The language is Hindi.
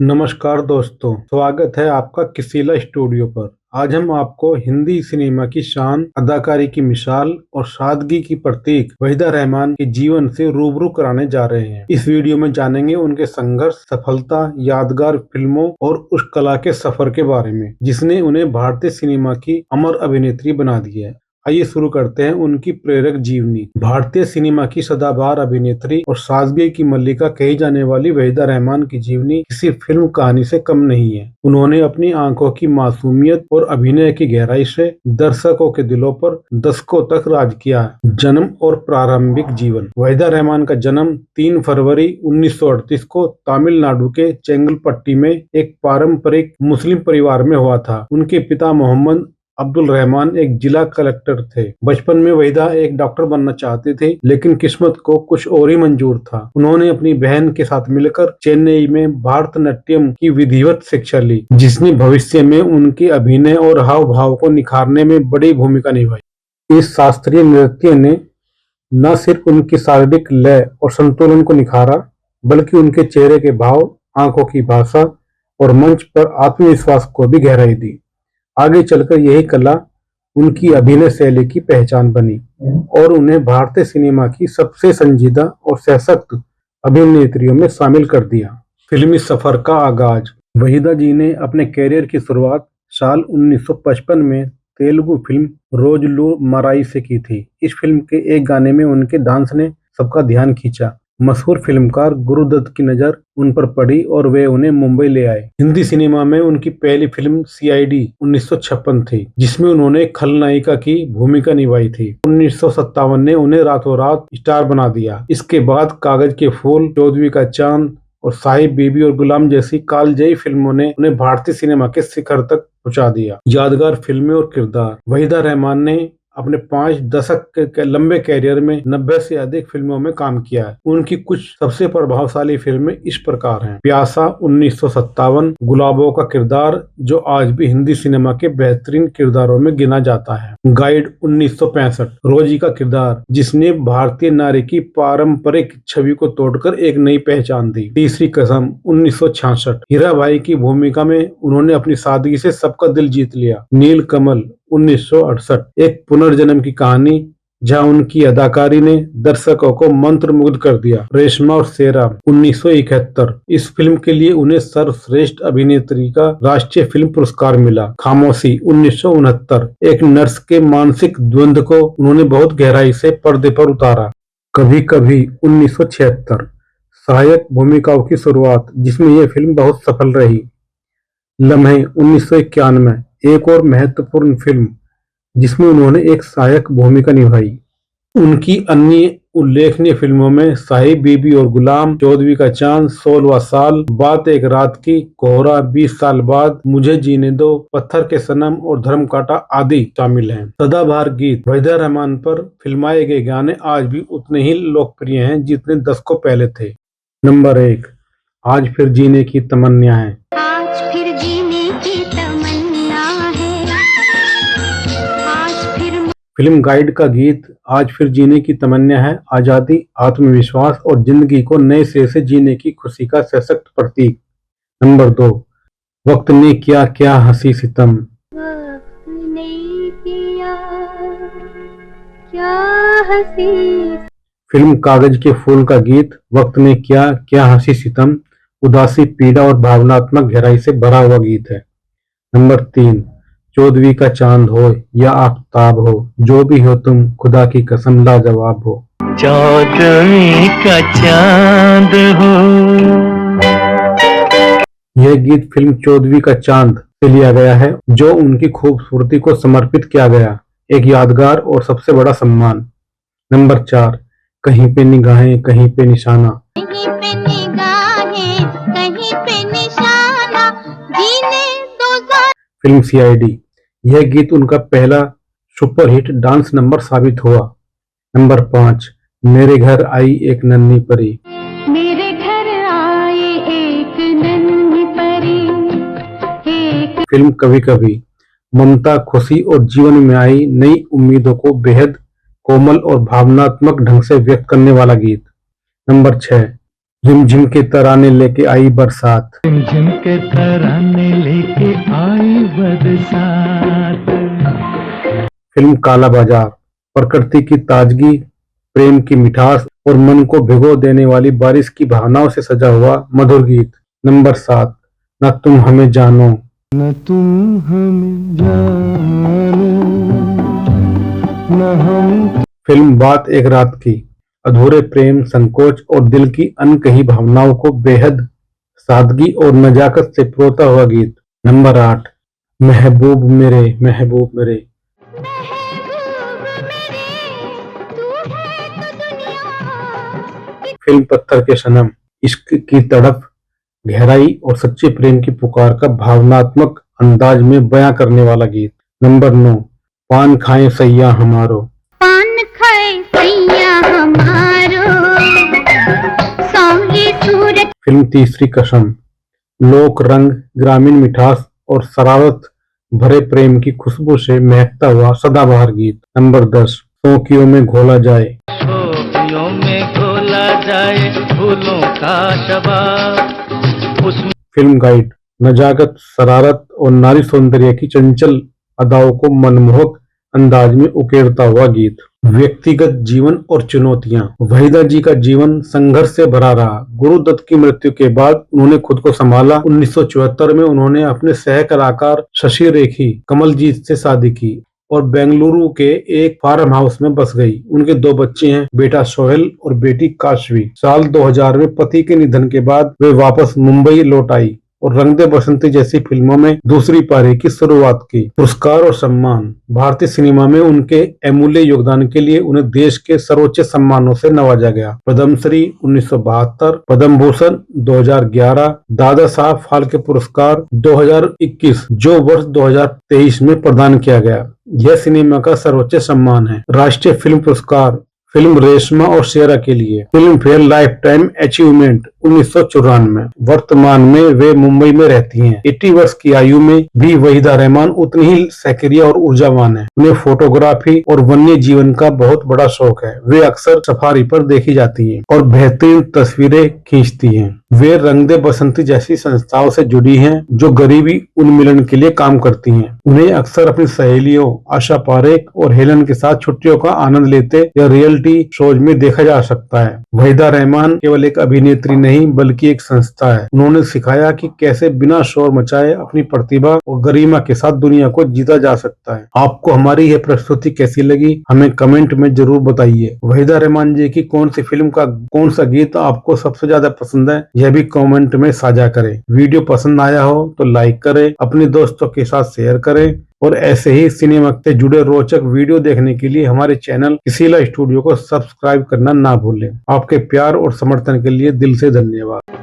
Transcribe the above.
नमस्कार दोस्तों, स्वागत है आपका किसीला स्टूडियो पर। आज हम आपको हिंदी सिनेमा की शान, अदाकारी की मिसाल और सादगी की प्रतीक वहीदा रहमान के जीवन से रूबरू कराने जा रहे हैं। इस वीडियो में जानेंगे उनके संघर्ष, सफलता, यादगार फिल्मों और उस कला के सफर के बारे में जिसने उन्हें भारतीय सिनेमा की अमर अभिनेत्री बना दिया है। आइए शुरू करते हैं उनकी प्रेरक जीवनी। भारतीय सिनेमा की सदाबहार अभिनेत्री और सादगी की मल्लिका कही जाने वाली वहीदा रहमान की जीवनी किसी फिल्म कहानी से कम नहीं है। उन्होंने अपनी आंखों की मासूमियत और अभिनय की गहराई से दर्शकों के दिलों पर दशकों तक राज किया है। जन्म और प्रारंभिक जीवन। वहीदा रहमान का जन्म 3 फरवरी 1938 को तमिलनाडु के चेंगलपट्टी में एक पारंपरिक मुस्लिम परिवार में हुआ था। उनके पिता मोहम्मद अब्दुल रहमान एक जिला कलेक्टर थे। बचपन में वहीदा एक डॉक्टर बनना चाहती थी, लेकिन किस्मत को कुछ और ही मंजूर था। उन्होंने अपनी बहन के साथ मिलकर चेन्नई में भारतनाट्यम की विधिवत शिक्षा ली, जिसने भविष्य में उनके अभिनय और हाव भाव को निखारने में बड़ी भूमिका निभाई। इस शास्त्रीय नृत्य ने न सिर्फ उनकी शारीरिक लय और संतुलन को निखारा, बल्कि उनके चेहरे के भाव, आंखों की भाषा और मंच पर आत्मविश्वास को भी गहराई दी। आगे चलकर यही कला उनकी अभिनय शैली की पहचान बनी और उन्हें भारतीय सिनेमा की सबसे संजीदा और सशक्त अभिनेत्रियों में शामिल कर दिया। फिल्मी सफर का आगाज। वहीदा जी ने अपने कैरियर की शुरुआत साल 1955 में तेलुगु फिल्म रोजुलू मराई से की थी। इस फिल्म के एक गाने में उनके डांस ने सबका ध्यान खींचा। मशहूर फिल्मकार गुरुदत्त की नजर उन पर पड़ी और वे उन्हें मुंबई ले आए। हिंदी सिनेमा में उनकी पहली फिल्म सीआईडी 1956 थी, जिसमें उन्होंने खलनायिका की भूमिका निभाई थी। 1957 ने उन्हें रातों रात स्टार बना दिया। इसके बाद कागज के फूल, चौदहवीं का चांद और साहिब बीबी और गुलाम जैसी कालजयी फिल्मों ने उन्हें भारतीय सिनेमा के शिखर तक पहुंचा दिया। यादगार फिल्में और किरदार। वहीदा रहमान ने अपने 5 दशक के लंबे कैरियर में 90 से अधिक फिल्मों में काम किया है। उनकी कुछ सबसे प्रभावशाली फिल्में इस प्रकार हैं। प्यासा 1957, गुलाबों का किरदार जो आज भी हिंदी सिनेमा के बेहतरीन किरदारों में गिना जाता है। गाइड 1965, रोजी का किरदार जिसने भारतीय नारी की पारंपरिक छवि को तोड़कर एक नई पहचान दी। तीसरी कसम 1966, हीराबाई की भूमिका में उन्होंने अपनी सादगी से सबका दिल जीत लिया। नील कमल 1968, एक पुनर्जन्म की कहानी जहां उनकी अदाकारी ने दर्शकों को मंत्रमुग्ध कर दिया। रेशमा और शेरा 1971, इस फिल्म के लिए उन्हें सर्वश्रेष्ठ अभिनेत्री का राष्ट्रीय फिल्म पुरस्कार मिला। खामोशी 1969, एक नर्स के मानसिक द्वंद्व को उन्होंने बहुत गहराई से पर्दे पर उतारा। कभी कभी 1976, सहायक भूमिकाओं की शुरुआत जिसमें यह फिल्म बहुत सफल रही। लम्हे 1991, एक और महत्वपूर्ण फिल्म जिसमें उन्होंने एक सहायक भूमिका निभाई। उनकी अन्य उल्लेखनीय फिल्मों में साहिब बीबी और गुलाम, चौदहवीं का चांद, 16वां साल, बात एक रात की, कोहरा, 20 साल बाद, मुझे जीने दो, पत्थर के सनम और धर्म कांटा आदि शामिल हैं। सदाबहार गीत। वहीदा रहमान पर फिल्माए गए गाने आज भी उतने ही लोकप्रिय हैं जितने दशकों पहले थे। नंबर 1, आज फिर जीने की तमन्ना है। फिल्म गाइड का गीत आज फिर जीने की तमन्ना है आजादी, आत्मविश्वास और जिंदगी को नए सिरे से जीने की खुशी का सशक्त प्रतीक। नंबर 2, वक्त ने किया क्या हंसी सितम। वक्त ने किया क्या हंसी। फिल्म कागज के फूल का गीत वक्त ने किया क्या हंसी सितम उदासी, पीड़ा और भावनात्मक गहराई से भरा हुआ गीत है। नंबर 3, चौदहवीं का चांद हो या आफताब हो, जो भी हो तुम खुदा की कसम लाजवाब हो। चौदहवीं का चांद हो। यह गीत फिल्म चौदहवीं का चांद से लिया गया है, जो उनकी खूबसूरती को समर्पित किया गया, एक यादगार और सबसे बड़ा सम्मान। नंबर 4, कहीं पे निगाहें कहीं पे निशाना। कहीं पे निगाहें कहीं पे निशाना, जीने दो। फिल्म सीआईडी, यह गीत उनका पहला सुपरहिट डांस नंबर साबित हुआ। नंबर 5, मेरे घर आई एक नन्ही परी। मेरे घर आई एक नन्ही परी। फिल्म कभी कभी, ममता, खुशी और जीवन में आई नई उम्मीदों को बेहद कोमल और भावनात्मक ढंग से व्यक्त करने वाला गीत। नंबर 6, रिमझिम के तराने लेके आई बरसात, झिमझिम के तराने लेके आई बरसात। फिल्म काला बाजार, प्रकृति की ताजगी, प्रेम की मिठास और मन को भिगो देने वाली बारिश की भावनाओं से सजा हुआ मधुर गीत। नंबर 7, न तुम हमें जानो, न तुम हमें जानो, न हम। फिल्म बात एक रात की, अधूरे प्रेम, संकोच और दिल की अनकही भावनाओं को बेहद सादगी और नजाकत से पिरोता हुआ गीत। नंबर 8, महबूब मेरे महबूब मेरे, फिल्म पत्थर के सनम, इश्क की तड़प, गहराई और सच्चे प्रेम की पुकार का भावनात्मक अंदाज में बयां करने वाला गीत। नंबर 9, पान खाए सैया हमारो, पान खाए सैया हमारो, सौंगी सूरत। फिल्म तीसरी कसम, लोक रंग, ग्रामीण मिठास और शरारत भरे प्रेम की खुशबू से महकता हुआ सदाबहार गीत। नंबर 10, शौकियों में घोला जाए, शोखियों में घोला जाए फूलों का शबाब। उसमें फिल्म गाइड, नजाकत, शरारत और नारी सौंदर्य की चंचल अदाओं को मनमोहक अंदाज में उकेरता हुआ गीत। व्यक्तिगत जीवन और चुनौतियां, वहीदा जी का जीवन संघर्ष से भरा रहा। गुरुदत्त की मृत्यु के बाद उन्होंने खुद को संभाला। 1974 में उन्होंने अपने सह कलाकार शशि रेखी कमलजीत से शादी की और बेंगलुरु के एक फार्म हाउस में बस गई। उनके 2 बच्चे हैं, बेटा सोहेल और बेटी काशवी। साल 2000 में पति के निधन के बाद वे वापस मुंबई लौट आई और रंग दे बसंती जैसी फिल्मों में दूसरी पारी की शुरुआत की। पुरस्कार और सम्मान, भारतीय सिनेमा में उनके अमूल्य योगदान के लिए उन्हें देश के सर्वोच्च सम्मानों से नवाजा गया। पद्मश्री 1972, पद्म भूषण 2011, दादा साहब फाल्के पुरस्कार 2021 जो वर्ष 2023 में प्रदान किया गया। यह सिनेमा का सर्वोच्च सम्मान है। राष्ट्रीय फिल्म पुरस्कार फिल्म रेशमा और शेरा के लिए। Film fair life time achievement 1994। वर्तमान में वे मुंबई में रहती हैं। 80 वर्ष की आयु में भी वहीदा रहमान उतनी ही सक्रिय और ऊर्जावान है। उन्हें फोटोग्राफी और वन्य जीवन का बहुत बड़ा शौक है। वे अक्सर सफारी पर देखी जाती हैं और बेहतरीन तस्वीरें खींचती हैं। वे रंग दे बसंती जैसी संस्थाओं से जुड़ी हैं जो गरीबी उन्मूलन के लिए काम करती हैं। उन्हें अक्सर अपनी सहेलियों आशा पारेख और हेलन के साथ छुट्टियों का आनंद लेते या रियलिटी शोज में देखा जा सकता है। वहीदा रहमान केवल एक अभिनेत्री नहीं बल्कि एक संस्था है। उन्होंने सिखाया कि कैसे बिना शोर मचाए अपनी प्रतिभा और गरिमा के साथ दुनिया को जीता जा सकता है। आपको हमारी यह प्रस्तुति कैसी लगी हमें कमेंट में जरूर बताइए। वहीदा रहमान जी की कौन सी फिल्म का कौन सा गीत आपको सबसे ज्यादा पसंद है यह भी कमेंट में साझा करें। वीडियो पसंद आया हो तो लाइक करें, अपने दोस्तों के साथ शेयर करें और ऐसे ही सिनेमा से जुड़े रोचक वीडियो देखने के लिए हमारे चैनल किसीला स्टूडियो को सब्सक्राइब करना ना भूलें। आपके प्यार और समर्थन के लिए दिल से धन्यवाद।